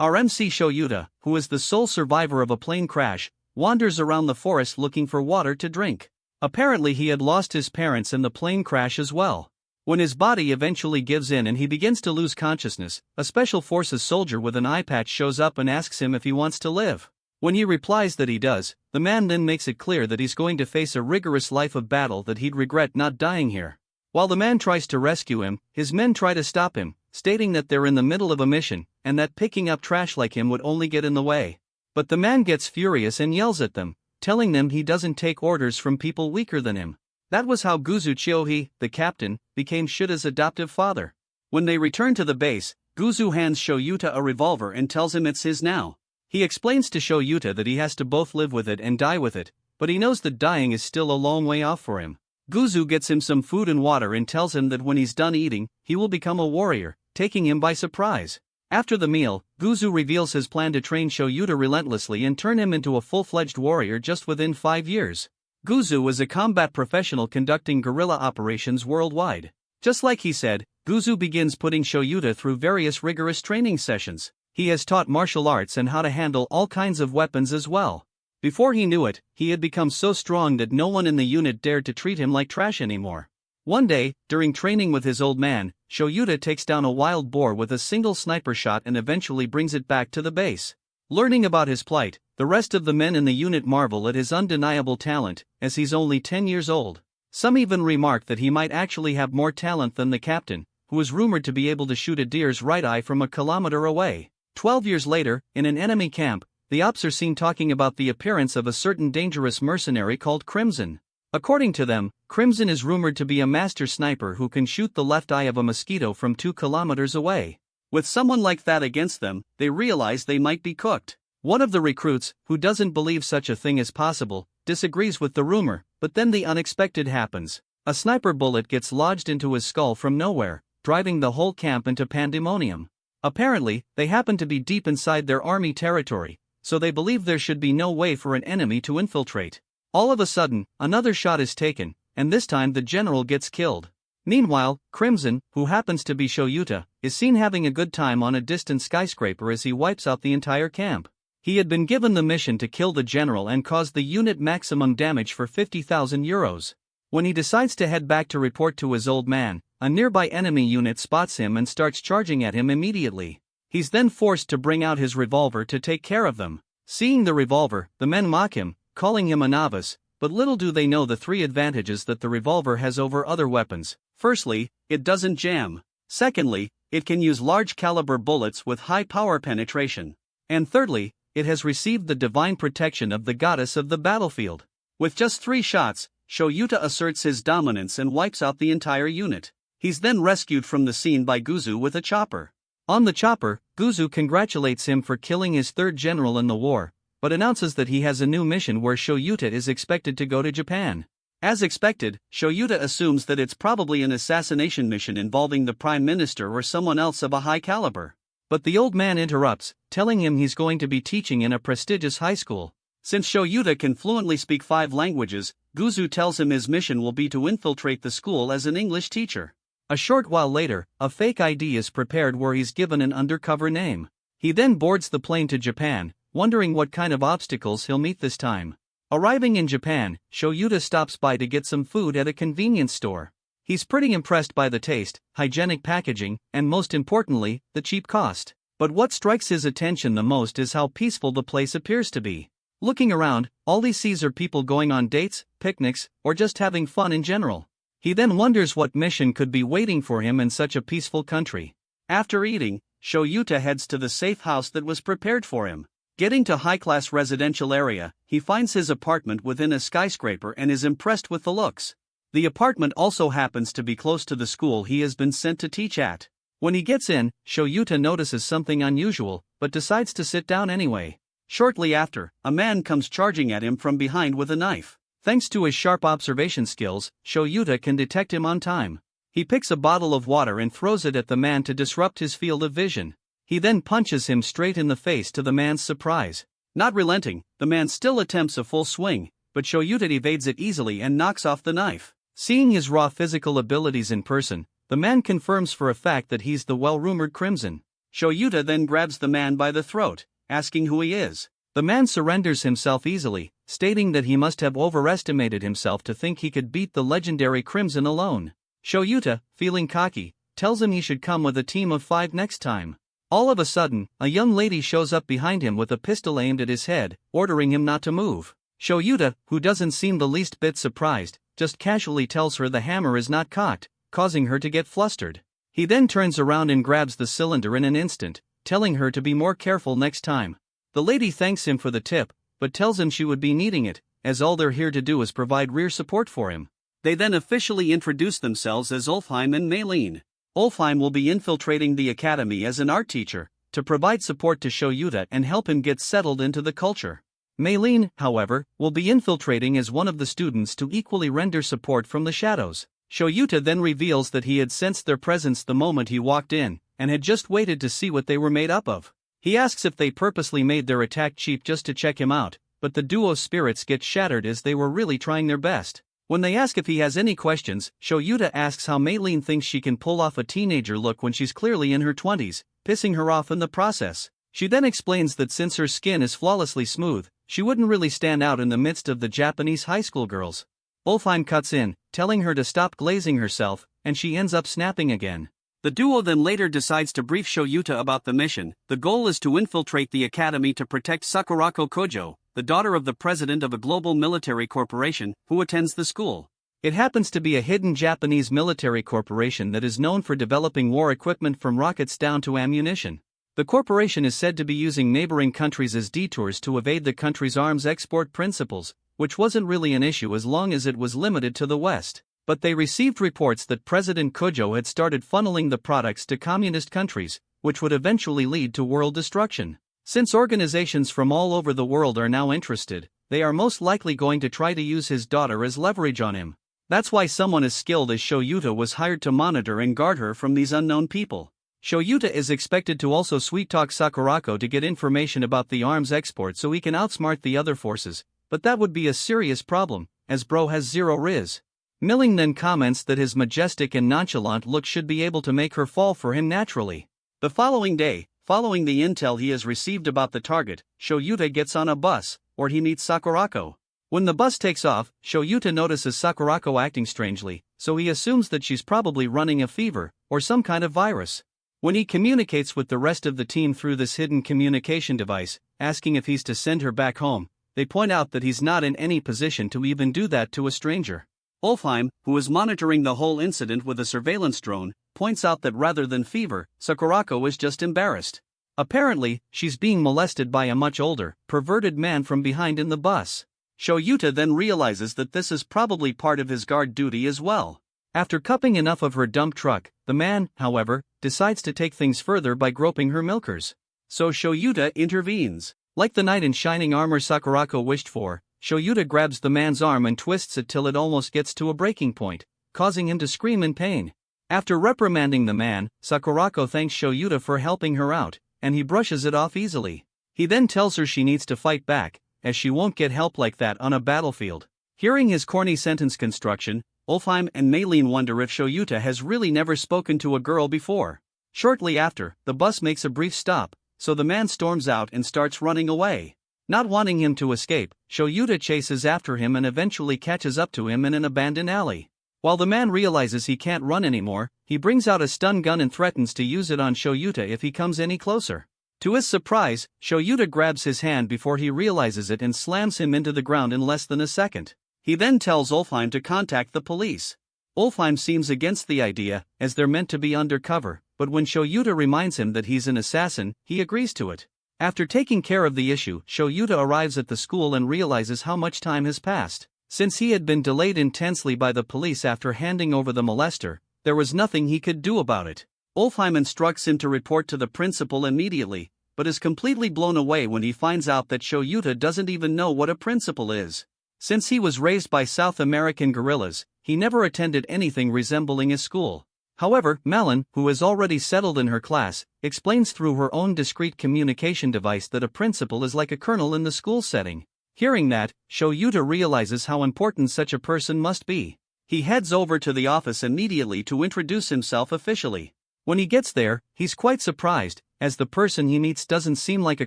Our MC Shoyuta, who is the sole survivor of a plane crash, wanders around the forest looking for water to drink. Apparently he had lost his parents in the plane crash as well. When his body eventually gives in and he begins to lose consciousness, a special forces soldier with an eye patch shows up and asks him if he wants to live. When he replies that he does, the man then makes it clear that he's going to face a rigorous life of battle, that he'd regret not dying here. While the man tries to rescue him, his men try to stop him, stating that they're in the middle of a mission, and that picking up trash like him would only get in the way. But the man gets furious and yells at them, telling them he doesn't take orders from people weaker than him. That was how Guzu Chiohi, the captain, became Shuta's adoptive father. When they return to the base, Guzu hands Shoyuta a revolver and tells him it's his now. He explains to Shoyuta that he has to both live with it and die with it, but he knows that dying is still a long way off for him. Guzu gets him some food and water and tells him that when he's done eating, he will become a warrior, taking him by surprise. After the meal, Guzu reveals his plan to train Shoyuta relentlessly and turn him into a full-fledged warrior just within 5 years. Guzu is a combat professional conducting guerrilla operations worldwide. Just like he said, Guzu begins putting Shoyuta through various rigorous training sessions. He has taught martial arts and how to handle all kinds of weapons as well. Before he knew it, he had become so strong that no one in the unit dared to treat him like trash anymore. One day, during training with his old man, Shoyuta takes down a wild boar with a single sniper shot and eventually brings it back to the base. Learning about his plight, the rest of the men in the unit marvel at his undeniable talent, as he's only 10 years old. Some even remark that he might actually have more talent than the captain, who is rumored to be able to shoot a deer's right eye from a kilometer away. 12 years later, in an enemy camp, the ops are seen talking about the appearance of a certain dangerous mercenary called Crimson. According to them, Crimson is rumored to be a master sniper who can shoot the left eye of a mosquito from 2 kilometers away. With someone like that against them, they realize they might be cooked. One of the recruits, who doesn't believe such a thing is possible, disagrees with the rumor, but then the unexpected happens. A sniper bullet gets lodged into his skull from nowhere, driving the whole camp into pandemonium. Apparently, they happen to be deep inside their army territory, so they believe there should be no way for an enemy to infiltrate. All of a sudden, another shot is taken, and this time the general gets killed. Meanwhile, Crimson, who happens to be Shoyuta, is seen having a good time on a distant skyscraper as he wipes out the entire camp. He had been given the mission to kill the general and cause the unit maximum damage for 50,000 euros. When he decides to head back to report to his old man, a nearby enemy unit spots him and starts charging at him immediately. He's then forced to bring out his revolver to take care of them. Seeing the revolver, the men mock him, calling him a novice, but little do they know the 3 advantages that the revolver has over other weapons. Firstly, it doesn't jam. Secondly, it can use large caliber bullets with high power penetration. And thirdly, it has received the divine protection of the goddess of the battlefield. With just 3 shots, Shoyuta asserts his dominance and wipes out the entire unit. He's then rescued from the scene by Guzu with a chopper. On the chopper, Guzu congratulates him for killing his 3rd general in the war, but announces that he has a new mission where Shoyuta is expected to go to Japan. As expected, Shoyuta assumes that it's probably an assassination mission involving the prime minister or someone else of a high caliber. But the old man interrupts, telling him he's going to be teaching in a prestigious high school. Since Shoyuta can fluently speak 5 languages, Guzu tells him his mission will be to infiltrate the school as an English teacher. A short while later, a fake ID is prepared where he's given an undercover name. He then boards the plane to Japan, wondering what kind of obstacles he'll meet this time. Arriving in Japan, Shoyuta stops by to get some food at a convenience store. He's pretty impressed by the taste, hygienic packaging, and most importantly, the cheap cost. But what strikes his attention the most is how peaceful the place appears to be. Looking around, all he sees are people going on dates, picnics, or just having fun in general. He then wonders what mission could be waiting for him in such a peaceful country. After eating, Shoyuta heads to the safe house that was prepared for him. Getting to high-class residential area, he finds his apartment within a skyscraper and is impressed with the looks. The apartment also happens to be close to the school he has been sent to teach at. When he gets in, Shoyuta notices something unusual, but decides to sit down anyway. Shortly after, a man comes charging at him from behind with a knife. Thanks to his sharp observation skills, Shoyuta can detect him on time. He picks a bottle of water and throws it at the man to disrupt his field of vision. He then punches him straight in the face to the man's surprise. Not relenting, the man still attempts a full swing, but Shoyuta evades it easily and knocks off the knife. Seeing his raw physical abilities in person, the man confirms for a fact that he's the well-rumored Crimson. Shoyuta then grabs the man by the throat, asking who he is. The man surrenders himself easily, stating that he must have overestimated himself to think he could beat the legendary Crimson alone. Shoyuta, feeling cocky, tells him he should come with a team of 5 next time. All of a sudden, a young lady shows up behind him with a pistol aimed at his head, ordering him not to move. Shoyuta, who doesn't seem the least bit surprised, just casually tells her the hammer is not cocked, causing her to get flustered. He then turns around and grabs the cylinder in an instant, telling her to be more careful next time. The lady thanks him for the tip, but tells him she would be needing it, as all they're here to do is provide rear support for him. They then officially introduce themselves as Ulfheim and Maylene. Ulfheim will be infiltrating the academy as an art teacher, to provide support to Shoyuta and help him get settled into the culture. Maylene, however, will be infiltrating as one of the students to equally render support from the shadows. Shoyuta then reveals that he had sensed their presence the moment he walked in, and had just waited to see what they were made up of. He asks if they purposely made their attack cheap just to check him out, but the duo's spirits get shattered as they were really trying their best. When they ask if he has any questions, Shoyuta asks how Maylene thinks she can pull off a teenager look when she's clearly in her 20s, pissing her off in the process. She then explains that since her skin is flawlessly smooth, she wouldn't really stand out in the midst of the Japanese high school girls. Ulfheim cuts in, telling her to stop glazing herself, and she ends up snapping again. The duo then later decides to brief Shoyuta about the mission. The goal is to infiltrate the academy to protect Sakurako Kojo, the daughter of the president of a global military corporation, who attends the school. It happens to be a hidden Japanese military corporation that is known for developing war equipment from rockets down to ammunition. The corporation is said to be using neighboring countries as detours to evade the country's arms export principles, which wasn't really an issue as long as it was limited to the West. But they received reports that President Kojo had started funneling the products to communist countries, which would eventually lead to world destruction. Since organizations from all over the world are now interested, they are most likely going to try to use his daughter as leverage on him. That's why someone as skilled as Shoyuta was hired to monitor and guard her from these unknown people. Shoyuta is expected to also sweet-talk Sakurako to get information about the arms export so he can outsmart the other forces, but that would be a serious problem, as bro has zero riz. Milling then comments that his majestic and nonchalant look should be able to make her fall for him naturally. The following day, following the intel he has received about the target, Shoyuta gets on a bus, where he meets Sakurako. When the bus takes off, Shoyuta notices Sakurako acting strangely, so he assumes that she's probably running a fever, or some kind of virus. When he communicates with the rest of the team through this hidden communication device, asking if he's to send her back home, they point out that he's not in any position to even do that to a stranger. Ulfheim, who is monitoring the whole incident with a surveillance drone, points out that rather than fever, Sakurako is just embarrassed. Apparently, she's being molested by a much older, perverted man from behind in the bus. Shoyuta then realizes that this is probably part of his guard duty as well. After cupping enough of her dump truck, the man, however, decides to take things further by groping her milkers. So Shoyuta intervenes. Like the knight in shining armor Sakurako wished for, Shoyuta grabs the man's arm and twists it till it almost gets to a breaking point, causing him to scream in pain. After reprimanding the man, Sakurako thanks Shoyuta for helping her out, and he brushes it off easily. He then tells her she needs to fight back, as she won't get help like that on a battlefield. Hearing his corny sentence construction, Ulfheim and Maylene wonder if Shoyuta has really never spoken to a girl before. Shortly after, the bus makes a brief stop, so the man storms out and starts running away. Not wanting him to escape, Shoyuta chases after him and eventually catches up to him in an abandoned alley. While the man realizes he can't run anymore, he brings out a stun gun and threatens to use it on Shoyuta if he comes any closer. To his surprise, Shoyuta grabs his hand before he realizes it and slams him into the ground in less than a second. He then tells Ulfheim to contact the police. Ulfheim seems against the idea, as they're meant to be undercover, but when Shoyuta reminds him that he's an assassin, he agrees to it. After taking care of the issue, Shoyuta arrives at the school and realizes how much time has passed. Since he had been delayed intensely by the police after handing over the molester, there was nothing he could do about it. Ulfheim instructs him to report to the principal immediately, but is completely blown away when he finds out that Shoyuta doesn't even know what a principal is. Since he was raised by South American guerrillas, he never attended anything resembling a school. However, Malin, who is already settled in her class, explains through her own discreet communication device that a principal is like a colonel in the school setting. Hearing that, Shoyuta realizes how important such a person must be. He heads over to the office immediately to introduce himself officially. When he gets there, he's quite surprised, as the person he meets doesn't seem like a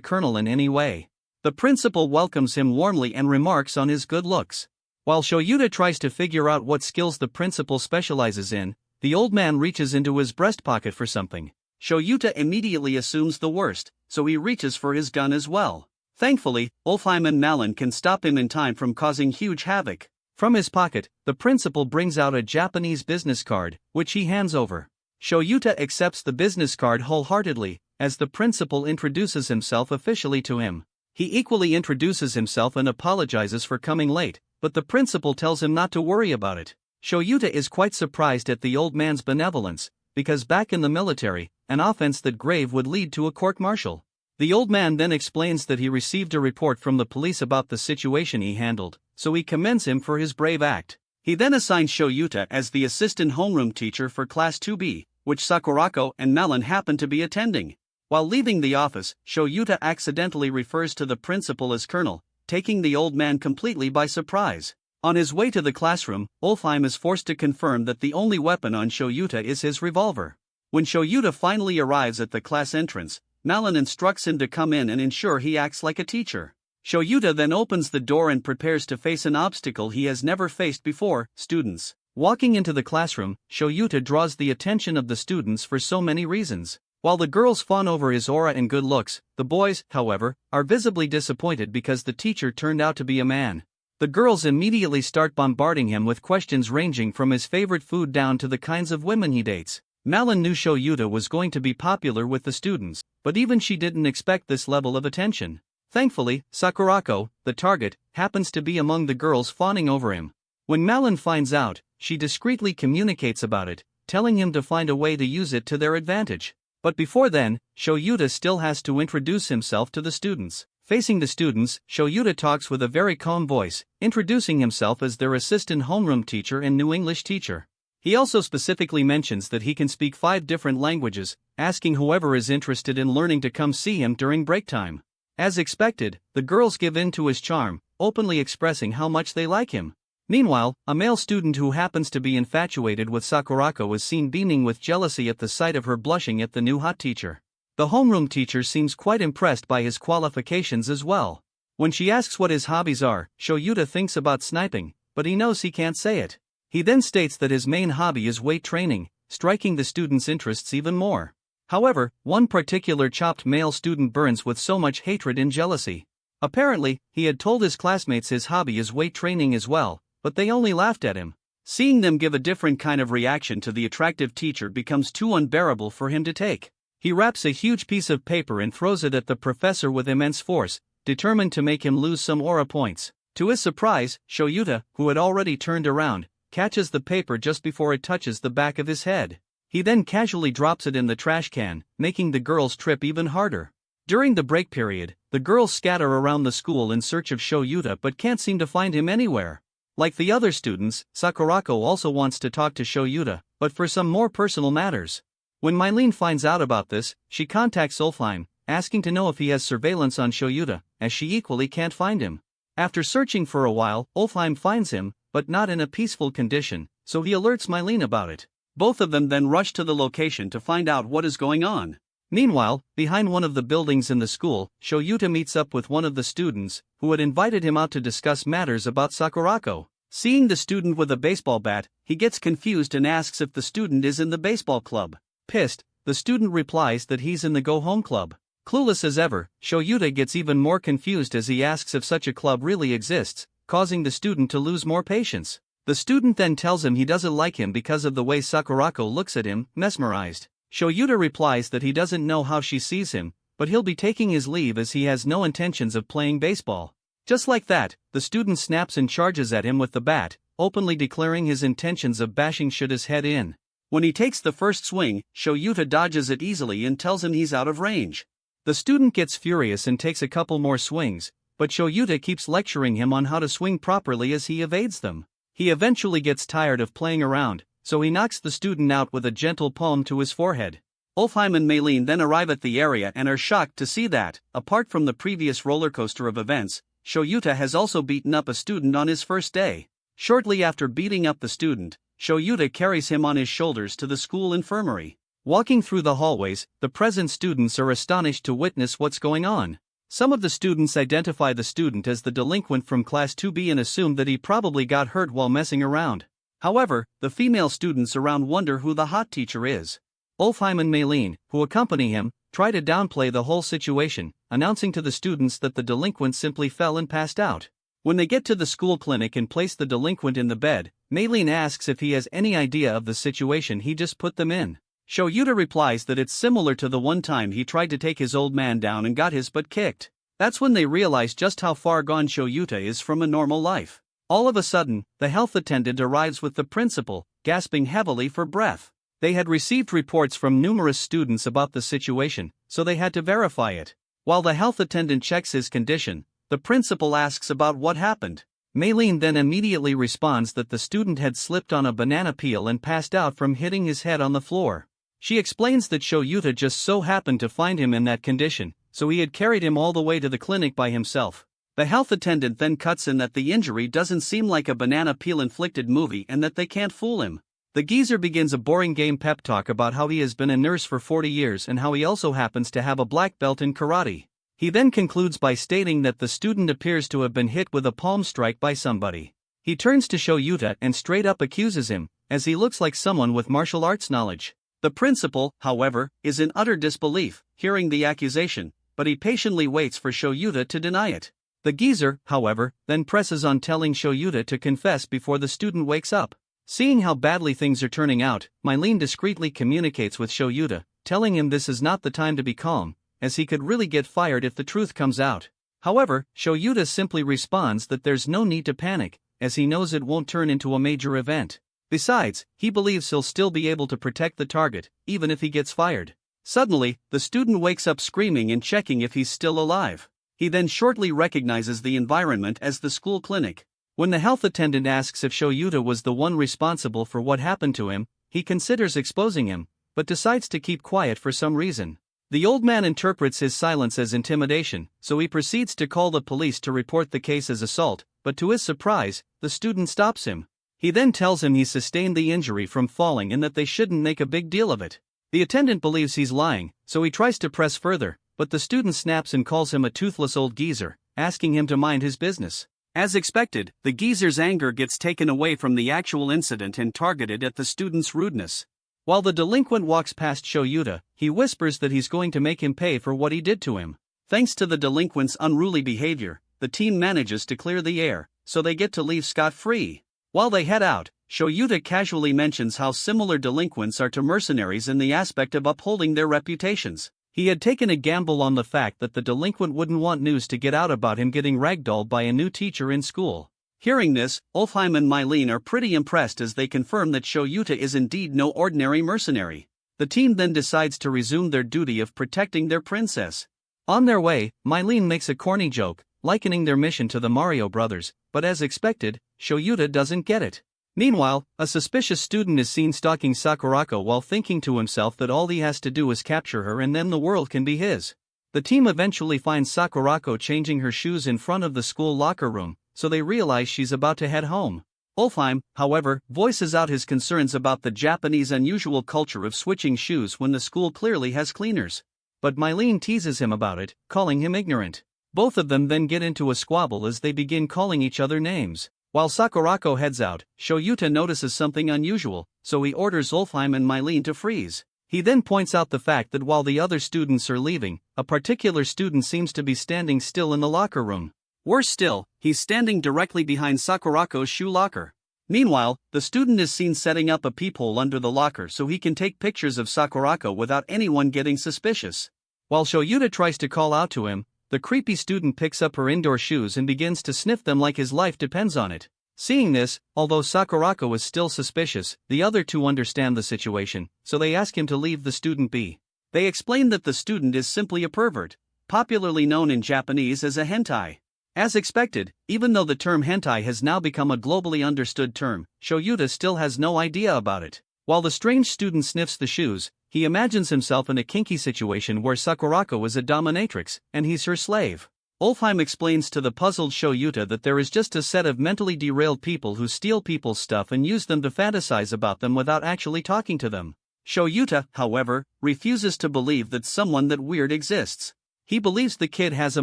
colonel in any way. The principal welcomes him warmly and remarks on his good looks. While Shoyuta tries to figure out what skills the principal specializes in, the old man reaches into his breast pocket for something. Shoyuta immediately assumes the worst, so he reaches for his gun as well. Thankfully, Ulfheim and Malin can stop him in time from causing huge havoc. From his pocket, the principal brings out a Japanese business card, which he hands over. Shoyuta accepts the business card wholeheartedly, as the principal introduces himself officially to him. He equally introduces himself and apologizes for coming late, but the principal tells him not to worry about it. Shoyuta is quite surprised at the old man's benevolence, because back in the military, an offense that grave would lead to a court-martial. The old man then explains that he received a report from the police about the situation he handled, so he commends him for his brave act. He then assigns Shoyuta as the assistant homeroom teacher for Class 2B, which Sakurako and Malin happen to be attending. While leaving the office, Shoyuta accidentally refers to the principal as Colonel, taking the old man completely by surprise. On his way to the classroom, Ulfheim is forced to confirm that the only weapon on Shoyuta is his revolver. When Shoyuta finally arrives at the class entrance, Malin instructs him to come in and ensure he acts like a teacher. Shoyuta then opens the door and prepares to face an obstacle he has never faced before: students. Walking into the classroom, Shoyuta draws the attention of the students for so many reasons. While the girls fawn over his aura and good looks, the boys, however, are visibly disappointed because the teacher turned out to be a man. The girls immediately start bombarding him with questions ranging from his favorite food down to the kinds of women he dates. Malin knew Shoyuta was going to be popular with the students, but even she didn't expect this level of attention. Thankfully, Sakurako, the target, happens to be among the girls fawning over him. When Malin finds out, she discreetly communicates about it, telling him to find a way to use it to their advantage. But before then, Shoyuta still has to introduce himself to the students. Facing the students, Shoyuta talks with a very calm voice, introducing himself as their assistant homeroom teacher and new English teacher. He also specifically mentions that he can speak 5 different languages, asking whoever is interested in learning to come see him during break time. As expected, the girls give in to his charm, openly expressing how much they like him. Meanwhile, a male student who happens to be infatuated with Sakurako is seen beaming with jealousy at the sight of her blushing at the new hot teacher. The homeroom teacher seems quite impressed by his qualifications as well. When she asks what his hobbies are, Shoyuta thinks about sniping, but he knows he can't say it. He then states that his main hobby is weight training, striking the students' interests even more. However, one particular chopped male student burns with so much hatred and jealousy. Apparently, he had told his classmates his hobby is weight training as well, but they only laughed at him. Seeing them give a different kind of reaction to the attractive teacher becomes too unbearable for him to take. He wraps a huge piece of paper and throws it at the professor with immense force, determined to make him lose some aura points. To his surprise, Shoyuta, who had already turned around, catches the paper just before it touches the back of his head. He then casually drops it in the trash can, making the girls trip even harder. During the break period, the girls scatter around the school in search of Shoyuta but can't seem to find him anywhere. Like the other students, Sakurako also wants to talk to Shoyuta, but for some more personal matters. When Mylene finds out about this, she contacts Ulfheim, asking to know if he has surveillance on Shoyuta, as she equally can't find him. After searching for a while, Ulfheim finds him, but not in a peaceful condition, so he alerts Mylene about it. Both of them then rush to the location to find out what is going on. Meanwhile, behind one of the buildings in the school, Shoyuta meets up with one of the students, who had invited him out to discuss matters about Sakurako. Seeing the student with a baseball bat, he gets confused and asks if the student is in the baseball club. Pissed, the student replies that he's in the go-home club. Clueless as ever, Shoyuta gets even more confused as he asks if such a club really exists, causing the student to lose more patience. The student then tells him he doesn't like him because of the way Sakurako looks at him, mesmerized. Shoyuta replies that he doesn't know how she sees him, but he'll be taking his leave as he has no intentions of playing baseball. Just like that, the student snaps and charges at him with the bat, openly declaring his intentions of bashing Shuta's head in. When he takes the first swing, Shoyuta dodges it easily and tells him he's out of range. The student gets furious and takes a couple more swings, but Shoyuta keeps lecturing him on how to swing properly as he evades them. He eventually gets tired of playing around, so he knocks the student out with a gentle palm to his forehead. Ulfheim and Mylene then arrive at the area and are shocked to see that, apart from the previous roller coaster of events, Shoyuta has also beaten up a student on his first day. Shortly after beating up the student, Shoyuta carries him on his shoulders to the school infirmary. Walking through the hallways, the present students are astonished to witness what's going on. Some of the students identify the student as the delinquent from Class 2B and assume that he probably got hurt while messing around. However, the female students around wonder who the hot teacher is. Ulfheim and Maylene, who accompany him, try to downplay the whole situation, announcing to the students that the delinquent simply fell and passed out. When they get to the school clinic and place the delinquent in the bed, Maylene asks if he has any idea of the situation he just put them in. Shoyuta replies that it's similar to the one time he tried to take his old man down and got his butt kicked. That's when they realize just how far gone Shoyuta is from a normal life. All of a sudden, the health attendant arrives with the principal, gasping heavily for breath. They had received reports from numerous students about the situation, so they had to verify it. While the health attendant checks his condition, the principal asks about what happened. Maylene then immediately responds that the student had slipped on a banana peel and passed out from hitting his head on the floor. She explains that Shoyuta just so happened to find him in that condition, so he had carried him all the way to the clinic by himself. The health attendant then cuts in that the injury doesn't seem like a banana peel inflicted movie and that they can't fool him. The geezer begins a boring game pep talk about how he has been a nurse for 40 years and how he also happens to have a black belt in karate. He then concludes by stating that the student appears to have been hit with a palm strike by somebody. He turns to Shoyuta and straight up accuses him, as he looks like someone with martial arts knowledge. The principal, however, is in utter disbelief, hearing the accusation, but he patiently waits for Shoyuta to deny it. The geezer, however, then presses on telling Shoyuta to confess before the student wakes up. Seeing how badly things are turning out, Maylene discreetly communicates with Shoyuta, telling him this is not the time to be calm, as he could really get fired if the truth comes out. However, Shoyuta simply responds that there's no need to panic, as he knows it won't turn into a major event. Besides, he believes he'll still be able to protect the target, even if he gets fired. Suddenly, the student wakes up screaming and checking if he's still alive. He then shortly recognizes the environment as the school clinic. When the health attendant asks if Shoyuta was the one responsible for what happened to him, he considers exposing him, but decides to keep quiet for some reason. The old man interprets his silence as intimidation, so he proceeds to call the police to report the case as assault, but to his surprise, the student stops him. He then tells him he sustained the injury from falling and that they shouldn't make a big deal of it. The attendant believes he's lying, so he tries to press further, but the student snaps and calls him a toothless old geezer, asking him to mind his business. As expected, the geezer's anger gets taken away from the actual incident and targeted at the student's rudeness. While the delinquent walks past Shoyuta, he whispers that he's going to make him pay for what he did to him. Thanks to the delinquent's unruly behavior, the team manages to clear the air, so they get to leave scot-free. While they head out, Shoyuta casually mentions how similar delinquents are to mercenaries in the aspect of upholding their reputations. He had taken a gamble on the fact that the delinquent wouldn't want news to get out about him getting ragdolled by a new teacher in school. Hearing this, Ulfheim and Maylene are pretty impressed as they confirm that Shoyuta is indeed no ordinary mercenary. The team then decides to resume their duty of protecting their princess. On their way, Maylene makes a corny joke, likening their mission to the Mario Brothers, but as expected, Shoyuta doesn't get it. Meanwhile, a suspicious student is seen stalking Sakurako while thinking to himself that all he has to do is capture her and then the world can be his. The team eventually finds Sakurako changing her shoes in front of the school locker room, so they realize she's about to head home. Ulfheim, however, voices out his concerns about the Japanese unusual culture of switching shoes when the school clearly has cleaners. But Maylene teases him about it, calling him ignorant. Both of them then get into a squabble as they begin calling each other names. While Sakurako heads out, Shoyuta notices something unusual, so he orders Ulfheim and Maylene to freeze. He then points out the fact that while the other students are leaving, a particular student seems to be standing still in the locker room. Worse still, he's standing directly behind Sakurako's shoe locker. Meanwhile, the student is seen setting up a peephole under the locker so he can take pictures of Sakurako without anyone getting suspicious. While Shoyuta tries to call out to him, the creepy student picks up her indoor shoes and begins to sniff them like his life depends on it. Seeing this, although Sakurako is still suspicious, the other two understand the situation, so they ask him to leave the student be. They explain that the student is simply a pervert, popularly known in Japanese as a hentai. As expected, even though the term hentai has now become a globally understood term, Shoyuta still has no idea about it. While the strange student sniffs the shoes, he imagines himself in a kinky situation where Sakurako is a dominatrix, and he's her slave. Ulfheim explains to the puzzled Shoyuta that there is just a set of mentally derailed people who steal people's stuff and use them to fantasize about them without actually talking to them. Shoyuta, however, refuses to believe that someone that weird exists. He believes the kid has a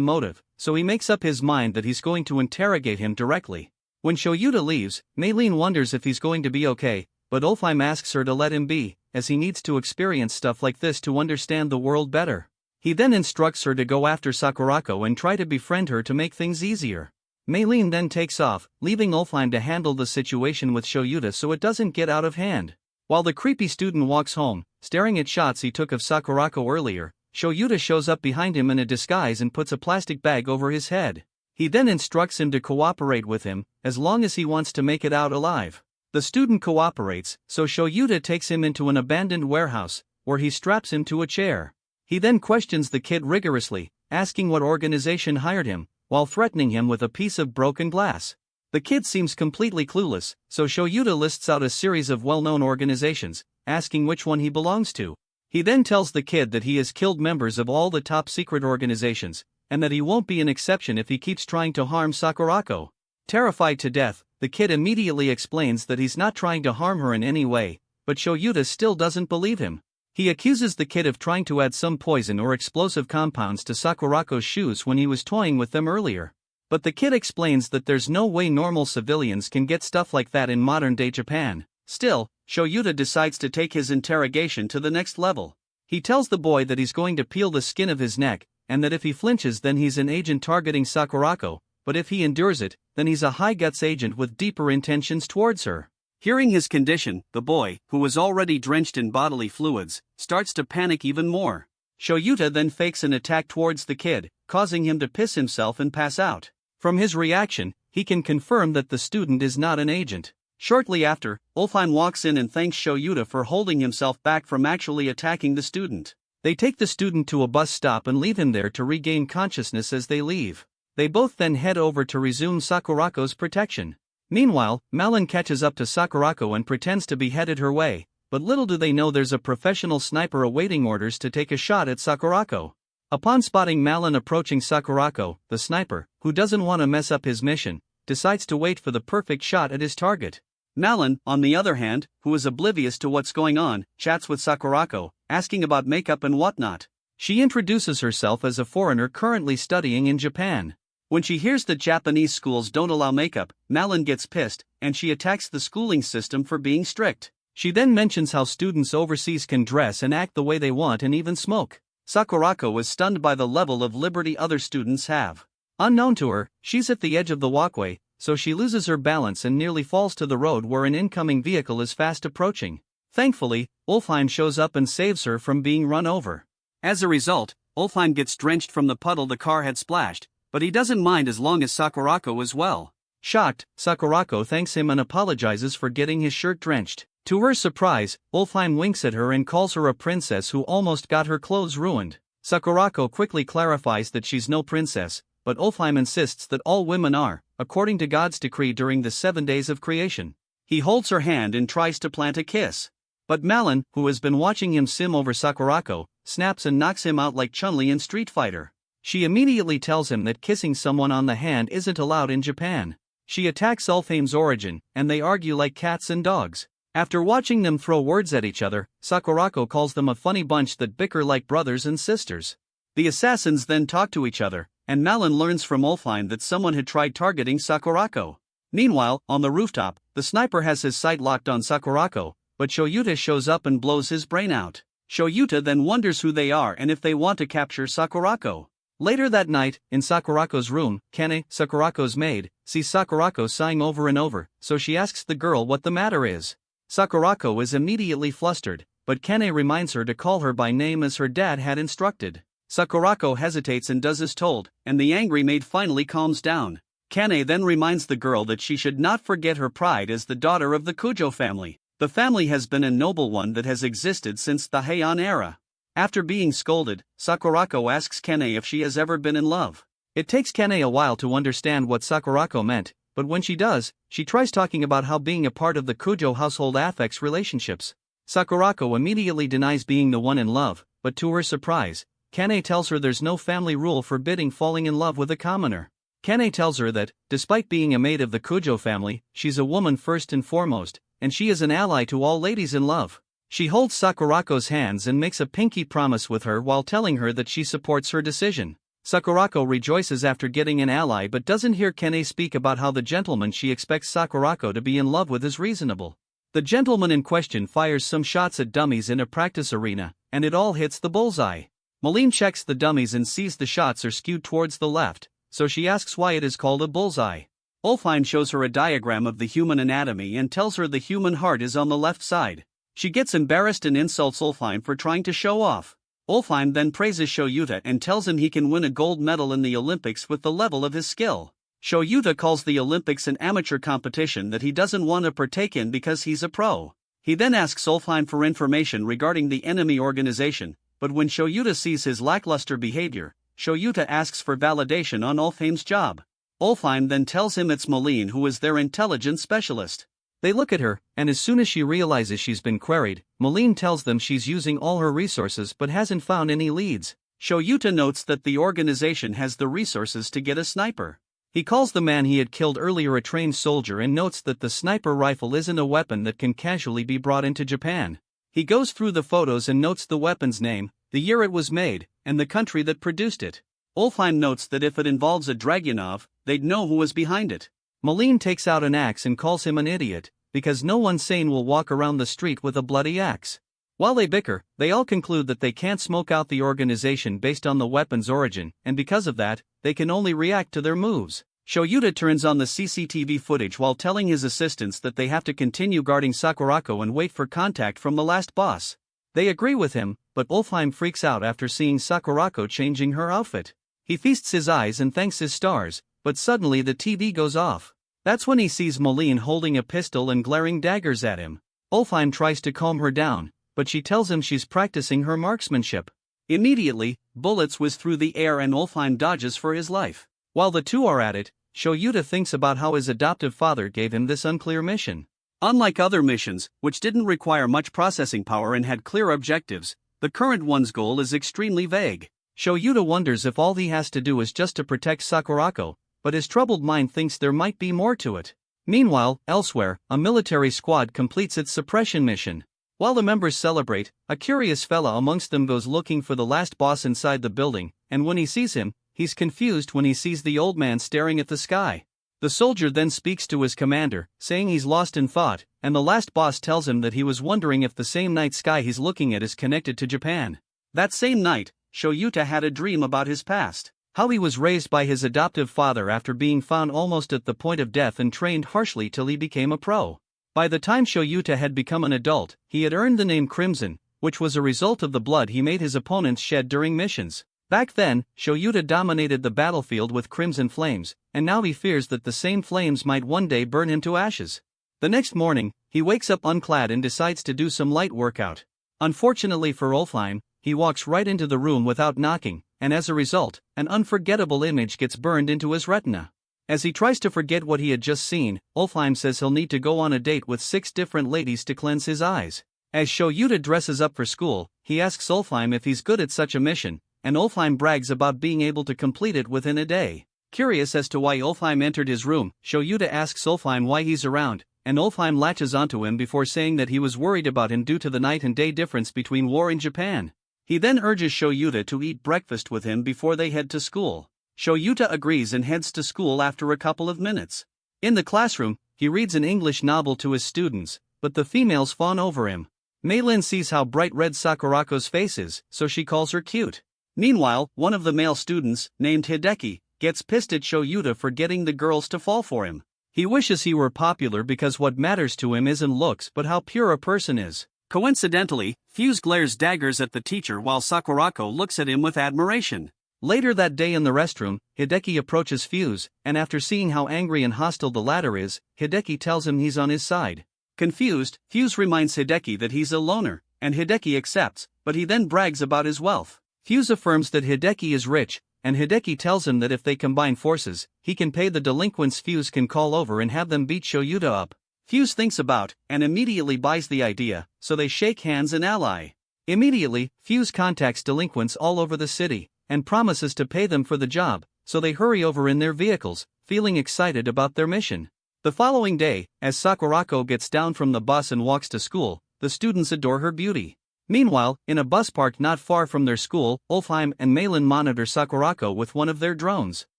motive, so he makes up his mind that he's going to interrogate him directly. When Shoyuta leaves, Maylene wonders if he's going to be okay, but Ulfheim asks her to let him be, as he needs to experience stuff like this to understand the world better. He then instructs her to go after Sakurako and try to befriend her to make things easier. Maylene then takes off, leaving Ulfheim to handle the situation with Shoyuta so it doesn't get out of hand. While the creepy student walks home, staring at shots he took of Sakurako earlier, Shoyuta shows up behind him in a disguise and puts a plastic bag over his head. He then instructs him to cooperate with him, as long as he wants to make it out alive. The student cooperates, so Shoyuta takes him into an abandoned warehouse, where he straps him to a chair. He then questions the kid rigorously, asking what organization hired him, while threatening him with a piece of broken glass. The kid seems completely clueless, so Shoyuta lists out a series of well-known organizations, asking which one he belongs to. He then tells the kid that he has killed members of all the top-secret organizations, and that he won't be an exception if he keeps trying to harm Sakurako. Terrified to death, the kid immediately explains that he's not trying to harm her in any way, but Shoyuta still doesn't believe him. He accuses the kid of trying to add some poison or explosive compounds to Sakurako's shoes when he was toying with them earlier. But the kid explains that there's no way normal civilians can get stuff like that in modern-day Japan. Still, Shoyuta decides to take his interrogation to the next level. He tells the boy that he's going to peel the skin of his neck, and that if he flinches then he's an agent targeting Sakurako, but if he endures it, then he's a high-guts agent with deeper intentions towards her. Hearing his condition, the boy, who was already drenched in bodily fluids, starts to panic even more. Shoyuta then fakes an attack towards the kid, causing him to piss himself and pass out. From his reaction, he can confirm that the student is not an agent. Shortly after, Ulfheim walks in and thanks Shoyuta for holding himself back from actually attacking the student. They take the student to a bus stop and leave him there to regain consciousness as they leave. They both then head over to resume Sakurako's protection. Meanwhile, Malin catches up to Sakurako and pretends to be headed her way, but little do they know there's a professional sniper awaiting orders to take a shot at Sakurako. Upon spotting Malin approaching Sakurako, the sniper, who doesn't want to mess up his mission, decides to wait for the perfect shot at his target. Malin, on the other hand, who is oblivious to what's going on, chats with Sakurako, asking about makeup and whatnot. She introduces herself as a foreigner currently studying in Japan. When she hears that Japanese schools don't allow makeup, Malin gets pissed, and she attacks the schooling system for being strict. She then mentions how students overseas can dress and act the way they want and even smoke. Sakurako is stunned by the level of liberty other students have. Unknown to her, she's at the edge of the walkway, so she loses her balance and nearly falls to the road where an incoming vehicle is fast approaching. Thankfully, Ulfheim shows up and saves her from being run over. As a result, Ulfheim gets drenched from the puddle the car had splashed, but he doesn't mind as long as Sakurako is well. Shocked, Sakurako thanks him and apologizes for getting his shirt drenched. To her surprise, Ulfheim winks at her and calls her a princess who almost got her clothes ruined. Sakurako quickly clarifies that she's no princess, but Ulfheim insists that all women are, according to God's decree during the 7 days of creation. He holds her hand and tries to plant a kiss. But Malin, who has been watching him sim over Sakurako, snaps and knocks him out like Chun-Li in Street Fighter. She immediately tells him that kissing someone on the hand isn't allowed in Japan. She attacks Ulfheim's origin, and they argue like cats and dogs. After watching them throw words at each other, Sakurako calls them a funny bunch that bicker like brothers and sisters. The assassins then talk to each other, and Malin learns from Ulfheim that someone had tried targeting Sakurako. Meanwhile, on the rooftop, the sniper has his sight locked on Sakurako, but Shoyuta shows up and blows his brain out. Shoyuta then wonders who they are and if they want to capture Sakurako. Later that night, in Sakurako's room, Kane, Sakurako's maid, sees Sakurako sighing over and over, so she asks the girl what the matter is. Sakurako is immediately flustered, but Kane reminds her to call her by name as her dad had instructed. Sakurako hesitates and does as told, and the angry maid finally calms down. Kane then reminds the girl that she should not forget her pride as the daughter of the Kujo family. The family has been a noble one that has existed since the Heian era. After being scolded, Sakurako asks Kane if she has ever been in love. It takes Kane a while to understand what Sakurako meant, but when she does, she tries talking about how being a part of the Kujo household affects relationships. Sakurako immediately denies being the one in love, but to her surprise, Kane tells her there's no family rule forbidding falling in love with a commoner. Kane tells her that, despite being a maid of the Kujo family, she's a woman first and foremost, and she is an ally to all ladies in love. She holds Sakurako's hands and makes a pinky promise with her while telling her that she supports her decision. Sakurako rejoices after getting an ally but doesn't hear Kene speak about how the gentleman she expects Sakurako to be in love with is reasonable. The gentleman in question fires some shots at dummies in a practice arena, and it all hits the bullseye. Malene checks the dummies and sees the shots are skewed towards the left, so she asks why it is called a bullseye. Ulfheim shows her a diagram of the human anatomy and tells her the human heart is on the left side. She gets embarrassed and insults Ulfheim for trying to show off. Ulfheim then praises Shoyuta and tells him he can win a gold medal in the Olympics with the level of his skill. Shoyuta calls the Olympics an amateur competition that he doesn't want to partake in because he's a pro. He then asks Ulfheim for information regarding the enemy organization, but when Shoyuta sees his lackluster behavior, Shoyuta asks for validation on Ulfheim's job. Ulfheim then tells him it's Malene who is their intelligence specialist. They look at her, and as soon as she realizes she's been queried, Malene tells them she's using all her resources but hasn't found any leads. Shoyuta notes that the organization has the resources to get a sniper. He calls the man he had killed earlier a trained soldier and notes that the sniper rifle isn't a weapon that can casually be brought into Japan. He goes through the photos and notes the weapon's name, the year it was made, and the country that produced it. Ulfheim notes that if it involves a Dragunov, they'd know who was behind it. Malene takes out an axe and calls him an idiot, because no one sane will walk around the street with a bloody axe. While they bicker, they all conclude that they can't smoke out the organization based on the weapon's origin, and because of that, they can only react to their moves. Shoyuta turns on the CCTV footage while telling his assistants that they have to continue guarding Sakurako and wait for contact from the last boss. They agree with him, but Ulfheim freaks out after seeing Sakurako changing her outfit. He feasts his eyes and thanks his stars, but suddenly the TV goes off. That's when he sees Malene holding a pistol and glaring daggers at him. Ulfheim tries to calm her down, but she tells him she's practicing her marksmanship. Immediately, bullets whiz through the air and Ulfheim dodges for his life. While the two are at it, Shoyuta thinks about how his adoptive father gave him this unclear mission. Unlike other missions, which didn't require much processing power and had clear objectives, the current one's goal is extremely vague. Shoyuta wonders if all he has to do is just to protect Sakurako, but his troubled mind thinks there might be more to it. Meanwhile, elsewhere, a military squad completes its suppression mission. While the members celebrate, a curious fella amongst them goes looking for the last boss inside the building, and when he sees him, he's confused when he sees the old man staring at the sky. The soldier then speaks to his commander, saying he's lost in thought, and the last boss tells him that he was wondering if the same night sky he's looking at is connected to Japan. That same night, Shoyuta had a dream about his past, how he was raised by his adoptive father after being found almost at the point of death and trained harshly till he became a pro. By the time Shoyuta had become an adult, he had earned the name Crimson, which was a result of the blood he made his opponents shed during missions. Back then, Shoyuta dominated the battlefield with crimson flames, and now he fears that the same flames might one day burn him to ashes. The next morning, he wakes up unclad and decides to do some light workout. Unfortunately for Ulfheim, he walks right into the room without knocking, and as a result, an unforgettable image gets burned into his retina. As he tries to forget what he had just seen, Ulfheim says he'll need to go on a date with 6 different ladies to cleanse his eyes. As Shoyuta dresses up for school, he asks Ulfheim if he's good at such a mission, and Ulfheim brags about being able to complete it within a day. Curious as to why Ulfheim entered his room, Shoyuta asks Ulfheim why he's around, and Ulfheim latches onto him before saying that he was worried about him due to the night and day difference between war in Japan. He then urges Shoyuta to eat breakfast with him before they head to school. Shoyuta agrees and heads to school after a couple of minutes. In the classroom, he reads an English novel to his students, but the females fawn over him. Meilin sees how bright red Sakurako's face is, so she calls her cute. Meanwhile, one of the male students, named Hideki, gets pissed at Shoyuta for getting the girls to fall for him. He wishes he were popular because what matters to him isn't looks but how pure a person is. Coincidentally, Fuse glares daggers at the teacher while Sakurako looks at him with admiration. Later that day in the restroom, Hideki approaches Fuse, and after seeing how angry and hostile the latter is, Hideki tells him he's on his side. Confused, Fuse reminds Hideki that he's a loner, and Hideki accepts, but he then brags about his wealth. Fuse affirms that Hideki is rich, and Hideki tells him that if they combine forces, he can pay the delinquents Fuse can call over and have them beat Shoyuta up. Fuse thinks about, and immediately buys the idea, so they shake hands and ally. Immediately, Fuse contacts delinquents all over the city, and promises to pay them for the job, so they hurry over in their vehicles, feeling excited about their mission. The following day, as Sakurako gets down from the bus and walks to school, the the students adore her beauty. Meanwhile, in a bus park not far from their school, Ulfheim and Malin monitor Sakurako with one of their drones.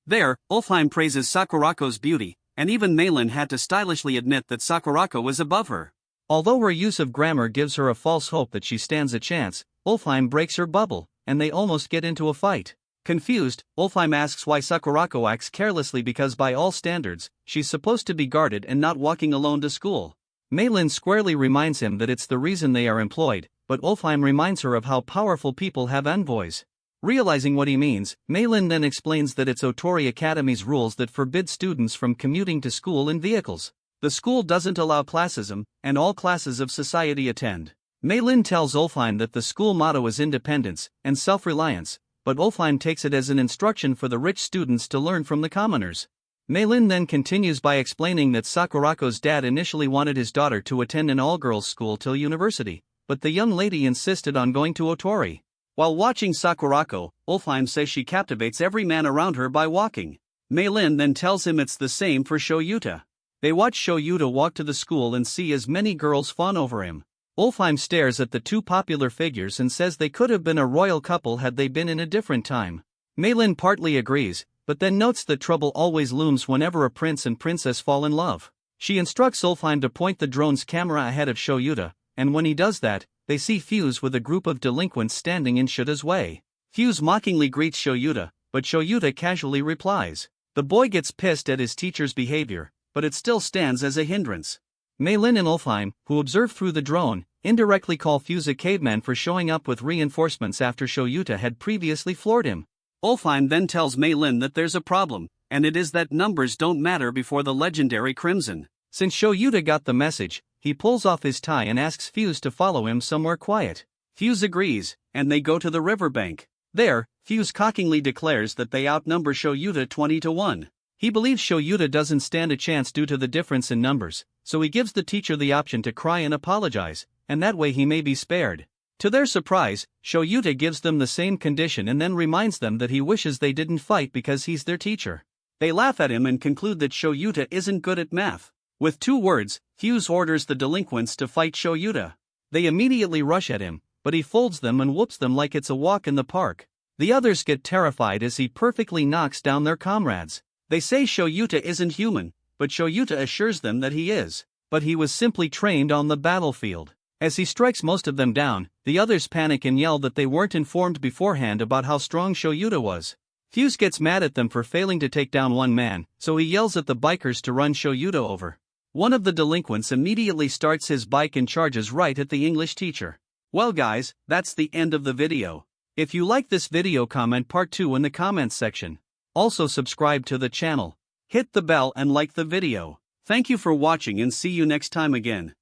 There, Ulfheim praises Sakurako's beauty, and even Malin had to stylishly admit that Sakurako was above her. Although her use of grammar gives her a false hope that she stands a chance, Ulfheim breaks her bubble, and they almost get into a fight. Confused, Ulfheim asks why Sakurako acts carelessly because by all standards, she's supposed to be guarded and not walking alone to school. Malin squarely reminds him that it's the reason they are employed, but Ulfheim reminds her of how powerful people have envoys. Realizing what he means, Malin then explains that it's Otori Academy's rules that forbid students from commuting to school in vehicles. The school doesn't allow classism, and all classes of society attend. Malin tells Ulfheim that the school motto is independence and self-reliance, but Ulfheim takes it as an instruction for the rich students to learn from the commoners. Malin then continues by explaining that Sakurako's dad initially wanted his daughter to attend an all-girls school till university, but the young lady insisted on going to Otori. While watching Sakurako, Ulfheim says she captivates every man around her by walking. Malin then tells him it's the same for Shoyuta. They watch Shoyuta walk to the school and see as many girls fawn over him. Ulfheim stares at the two popular figures and says they could have been a royal couple had they been in a different time. Malin partly agrees, but then notes that trouble always looms whenever a prince and princess fall in love. She instructs Ulfheim to point the drone's camera ahead of Shoyuta, and when he does that, they see Fuse with a group of delinquents standing in Shuta's way. Fuse mockingly greets Shoyuta, but Shoyuta casually replies. The boy gets pissed at his teacher's behavior, but it still stands as a hindrance. Malin and Ulfheim, who observe through the drone, indirectly call Fuse a caveman for showing up with reinforcements after Shoyuta had previously floored him. Ulfheim then tells Malin that there's a problem, and it is that numbers don't matter before the legendary Crimson. Since Shoyuta got the message, he pulls off his tie and asks Fuse to follow him somewhere quiet. Fuse agrees, and they go to the riverbank. There, Fuse cockingly declares that they outnumber Shoyuta 20-1. He believes Shoyuta doesn't stand a chance due to the difference in numbers, so he gives the teacher the option to cry and apologize, and that way he may be spared. To their surprise, Shoyuta gives them the same condition and then reminds them that he wishes they didn't fight because he's their teacher. They laugh at him and conclude that Shoyuta isn't good at math. With 2 words, Fuse orders the delinquents to fight Shoyuta. They immediately rush at him, but he folds them and whoops them like it's a walk in the park. The others get terrified as he perfectly knocks down their comrades. They say Shoyuta isn't human, but Shoyuta assures them that he is. But he was simply trained on the battlefield. As he strikes most of them down, the others panic and yell that they weren't informed beforehand about how strong Shoyuta was. Fuse gets mad at them for failing to take down one man, so he yells at the bikers to run Shoyuta over. One of the delinquents immediately starts his bike and charges right at the English teacher. Well guys, that's the end of the video. If you like this video, comment part 2 in the comments section. Also subscribe to the channel. Hit the bell and like the video. Thank you for watching and see you next time again.